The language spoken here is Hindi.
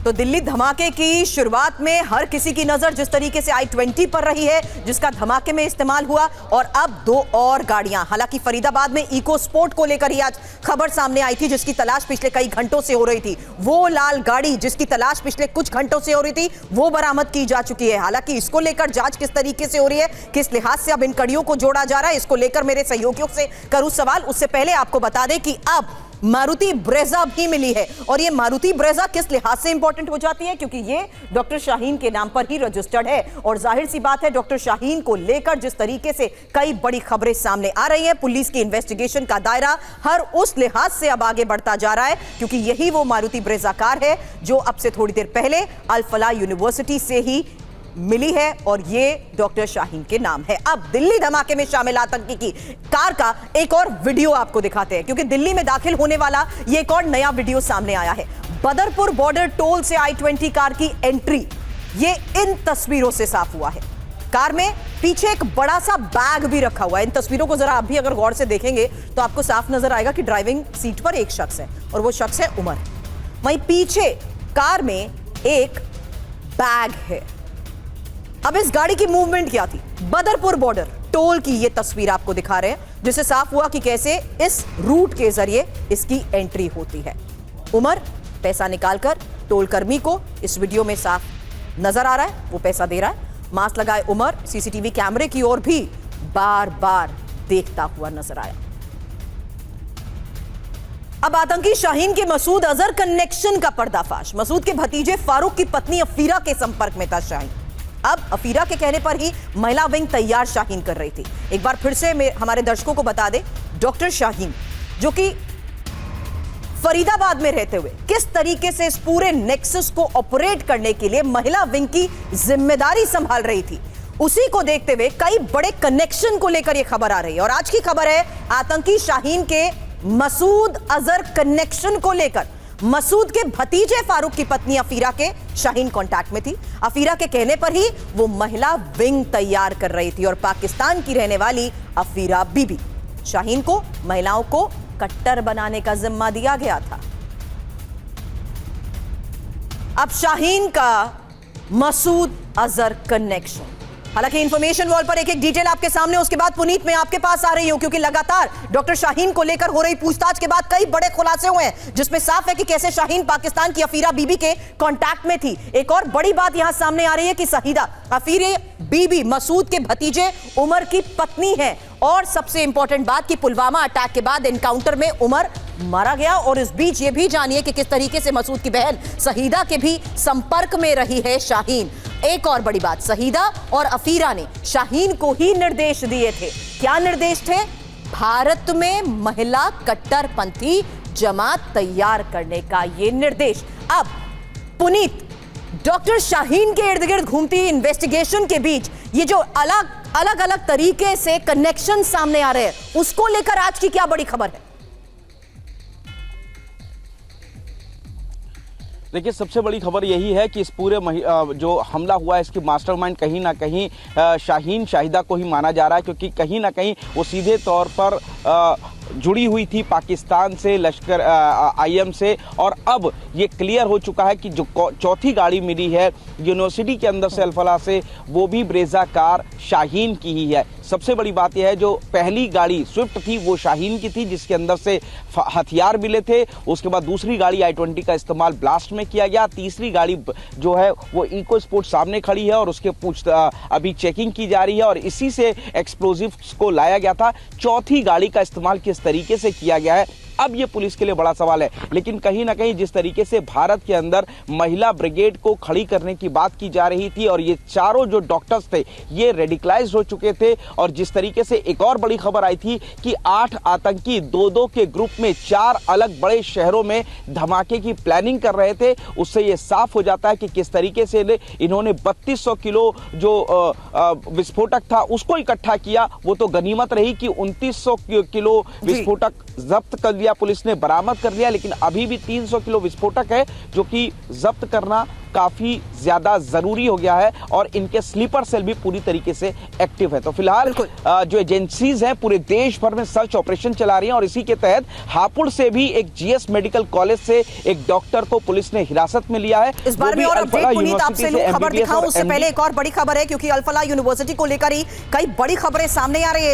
तो दिल्ली धमाके की शुरुआत में हर किसी की नजर जिस तरीके से I-20 पर रही है, जिसका धमाके में इस्तेमाल हुआ, और अब दो और गाड़ियां, हालांकि फरीदाबाद में इको स्पोर्ट को लेकर ही आज खबर सामने आई थी, जिसकी तलाश पिछले कई घंटों से हो रही थी। वो लाल गाड़ी जिसकी तलाश पिछले कुछ घंटों से हो रही थी, वो बरामद की जा चुकी है। हालांकि इसको लेकर जांच किस तरीके से हो रही है, किस लिहाज से अब इन कड़ियों को जोड़ा जा रहा है, इसको लेकर मेरे सहयोगियों से करूं सवाल। उससे पहले आपको बता दें कि अब मारुति ब्रेजा भी मिली है, और ये मारुति ब्रेजा किस लिहाज से इंपॉर्टेंट हो जाती है, क्योंकि ये डॉक्टर शाहीन के नाम पर ही रजिस्टर्ड है। और जाहिर सी बात है, डॉक्टर शाहीन को लेकर जिस तरीके से कई बड़ी खबरें सामने आ रही हैं, पुलिस की इन्वेस्टिगेशन का दायरा हर उस लिहाज से अब आगे बढ़ता जा रहा है, क्योंकि यही वो मारुति ब्रेजा कार है जो अब से थोड़ी देर पहले अल फलाह यूनिवर्सिटी से ही मिली है, और ये डॉक्टर शाहीन के नाम है। अब दिल्ली धमाके में शामिल आतंकी की कार का एक और वीडियो आपको दिखाते हैं, क्योंकि दिल्ली में दाखिल होने वाला ये एक और नया वीडियो सामने आया है। बदरपुर बॉर्डर टोल से I-20 कार की एंट्री, ये इन तस्वीरों से साफ हुआ है। कार में पीछे एक बड़ा सा बैग भी रखा हुआ है। इन तस्वीरों को जरा आप भी अगर गौर से देखेंगे तो आपको साफ नजर आएगा कि ड्राइविंग सीट पर एक शख्स है, और वो शख्स है उमर। वहीं पीछे कार में एक बैग है। अब इस गाड़ी की मूवमेंट क्या थी? बदरपुर बॉर्डर टोल की ये तस्वीर आपको दिखा रहे हैं, जिससे साफ हुआ कि कैसे इस रूट के जरिए इसकी एंट्री होती है। उमर पैसा निकालकर टोल कर्मी को इस वीडियो में साफ नजर आ रहा है, वो पैसा दे रहा है। मास्क लगाए उमर सीसीटीवी कैमरे की ओर भी बार बार देखता हुआ नजर आया। अब आतंकी शाहीन के मसूद अजहर कनेक्शन का पर्दाफाश। मसूद के भतीजे फारूक की पत्नी अफीरा के संपर्क में था शाहीन। अब अफीरा के कहने पर ही महिला विंग तैयार शाहीन कर रही थी। एक बार फिर से हमारे दर्शकों को बता दें, डॉक्टर शाहीन जो कि फरीदाबाद में रहते हुए किस तरीके से इस पूरे नेक्सस को ऑपरेट करने के लिए महिला विंग की जिम्मेदारी संभाल रही थी, उसी को देखते हुए कई बड़े कनेक्शन को लेकर यह खबर आ रही है। और आज की खबर है आतंकी शाहीन के मसूद अजहर कनेक्शन को लेकर। मसूद के भतीजे फारूक की पत्नी अफीरा के शाहीन कांटेक्ट में थी। अफीरा के कहने पर ही वो महिला विंग तैयार कर रही थी, और पाकिस्तान की रहने वाली अफीरा बीबी। शाहीन को महिलाओं को कट्टर बनाने का जिम्मा दिया गया था। अब शाहीन का मसूद अजहर कनेक्शन, हालांकि इंफॉर्मेशन वॉल पर एक एक डिटेल आपके सामने, उसके बाद पुनीत मैं आपके पास आ रही हूं, क्योंकि लगातार डॉक्टर शाहीन को लेकर हो रही पूछताछ के बाद कई बड़े खुलासे हुए हैं, जिसमें साफ है कि कैसे शाहीन पाकिस्तान की अफीरा बीबी के कांटेक्ट में थी। एक और बड़ी बात यहां सामने आ रही है कि शहीदा अफीरा बीबी मसूद के भतीजे उमर की पत्नी है, और सबसे इंपॉर्टेंट बात कि पुलवामा अटैक के बाद एनकाउंटर में उमर मारा गया। और इस बीच ये भी जानिए कि किस तरीके से मसूद की बहन शहीदा के भी संपर्क में रही है शाहीन। एक और बड़ी बात, शहीदा और अफीरा ने शाहीन को ही निर्देश दिए थे। क्या निर्देश थे? भारत में महिला कट्टरपंथी जमात तैयार करने का ये निर्देश। अब पुनीत, डॉक्टर शाहीन के इर्द गिर्द घूमती इन्वेस्टिगेशन के बीच ये जो अलग अलग तरीके से कनेक्शन सामने आ रहे हैं, उसको लेकर आज की क्या बड़ी खबर है? देखिए, सबसे बड़ी खबर यही है कि इस पूरे जो हमला हुआ है इसकी मास्टरमाइंड कहीं ना कहीं शाहीन शाहिदा को ही माना जा रहा है, क्योंकि कहीं ना कहीं वो सीधे तौर पर जुड़ी हुई थी पाकिस्तान से, लश्कर IM से। और अब ये क्लियर हो चुका है कि जो चौथी गाड़ी मिली है यूनिवर्सिटी के अंदर से अल फलाह से, वो भी ब्रेजा कार शाहीन की ही है। सबसे बड़ी बात यह है, जो पहली गाड़ी स्विफ्ट थी वो शाहीन की थी, जिसके अंदर से हथियार मिले थे। उसके बाद दूसरी गाड़ी I-20 का इस्तेमाल ब्लास्ट में किया गया। तीसरी गाड़ी जो है वो इको स्पोर्ट सामने खड़ी है, और उसके अभी चेकिंग की जा रही है, और इसी से एक्सप्लोजिव्स को लाया गया था। चौथी गाड़ी का इस्तेमाल किस तरीके से किया गया है, अब ये पुलिस के लिए बड़ा सवाल है। लेकिन कहीं ना कहीं जिस तरीके से भारत के अंदर महिला ब्रिगेड को खड़ी करने की बात की जा रही थी, और ये चारों जो डॉक्टर्स थे ये रेडिकलाइज्ड हो चुके थे, और जिस तरीके से एक और बड़ी खबर आई थी कि 8 आतंकी दो के ग्रुप में 4 अलग बड़े शहरों में धमाके की प्लानिंग कर रहे थे, उससे ये साफ हो जाता है कि किस तरीके से इन्होंने 3200 किलो जो विस्फोटक था उसको इकट्ठा किया। वो तो गनीमत रही कि 2900 किलो विस्फोटक जब्त कर लिया, पुलिस ने बरामद कर लिया, लेकिन अभी भी 300 किलो विस्फोटक है जो कि जब्त करना काफी ज्यादा जरूरी हो गया है और इनके स्लीपर सेल भी पूरी तरीके से एक्टिव है। तो फिलहाल जो एजेंसीज हैं पूरे देश भर में सर्च ऑपरेशन चला रही हैं और इसी के तहत हापुड़ से भी एक जीएस मेडिकल कॉलेज से एक डॉक्टर को पुलिस ने हिरासत में लिया है। इस बारे में और अपडेट पुनीत आपसे लूं, खबर दिखाऊं उससे पहले एक और बड़ी खबर है, क्योंकि अल फलाह यूनिवर्सिटी को लेकर ही कई बड़ी खबरें सामने आ रही है।